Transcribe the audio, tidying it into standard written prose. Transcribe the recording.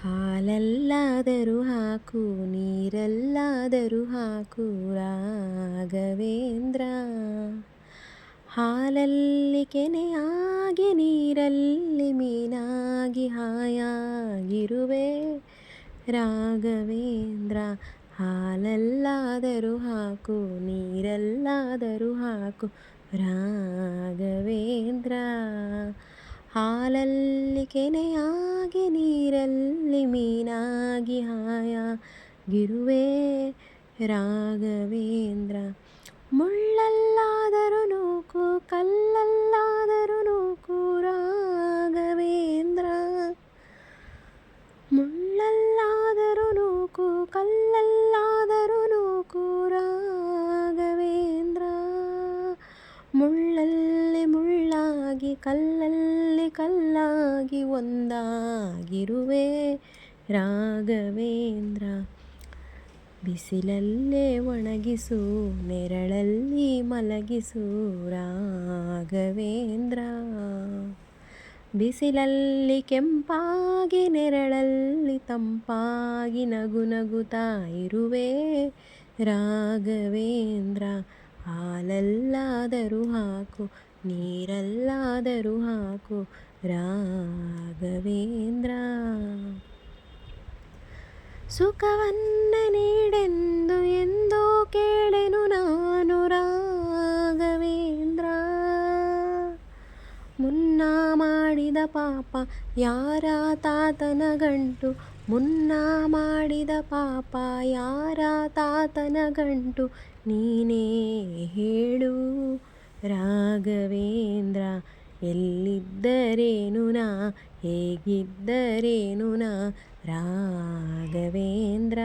ಹಾಲಲ್ಲಾದರೂ ಹಾಕು ನೀರಲ್ಲಾದರೂ ಹಾಕು ರಾಘವೇಂದ್ರ. ಹಾಲಲ್ಲಿ ಕೆನೆಯಾಗಿ ನೀರಲ್ಲಿ ಮೀನಾಗಿ ಹಾಯಾಗಿರುವೆ ರಾಘವೇಂದ್ರ. ಹಾಲಲ್ಲಾದರೂ ಹಾಕು ನೀರಲ್ಲಾದರೂ ಹಾಕು ರಾಘವೇಂದ್ರ. ಹಾಲಲ್ಲಿ ಕೆನೆಯಾಗಿ ನೀರಲ್ಲಿ ಮೀನಾಗಿ ಹಾಯಾಗಿರುವೆ ರಾಘವೇಂದ್ರ. ಮುಳ್ಳಲ್ಲಾದರೂ ನೂಕು ಕಲ್ಲಲ್ಲಾದರೂ ನೂಕು ರಾಘವೇಂದ್ರ. ಮುಳ್ಳಲ್ಲಾದರೂ ನೂಕು ಕಲ್ಲಲ್ಲಾದರೂ ನೂಕು ರಾಘವೇಂದ್ರ. ಮುಳ್ಳಲ್ಲಿ ಮುಳ್ಳಾಗಿ ಕಲ್ಲಲ್ಲಿ ಕಲ್ಲಾಗಿ ಒಂದಾಗಿರುವೆ ರಾಘವೇಂದ್ರ. ಬಿಸಿಲಲ್ಲೇ ಒಣಗಿಸು ನೆರಳಲ್ಲಿ ಮಲಗಿಸು ರಾಘವೇಂದ್ರ. ಬಿಸಿಲಲ್ಲಿ ಕೆಂಪಾಗಿ ನೆರಳಲ್ಲಿ ತಂಪಾಗಿ ನಗು ನಗುತ್ತಾ ಇರುವೆ ರಾಘವೇಂದ್ರ. ಹಾಲಲ್ಲಾದರೂ ಹಾಕು ನೀರಲ್ಲಾದರೂ ಹಾಕು ರಾಘವೇಂದ್ರ. ಸುಖವನ್ನ ನೀಡೆಂದು ಎಂದೋ ಕೇಳೆನು ನಾನು ರಾಘವೇಂದ್ರ. ಮುನ್ನ ಮಾಡಿದ ಪಾಪ ಯಾರ ತಾತನ ಗಂಟು. ಮುನ್ನ ಮಾಡಿದ ಪಾಪ ಯಾರ ತಾತನ ಗಂಟು. ನೀನೇ ಹೇಳು ರಾಘವೇಂದ್ರ. ಎಲ್ಲಿದ್ದರೇನು ನಾ ಹೇಗಿದ್ದರೇನು ನಾ ರಾಘವೇಂದ್ರ.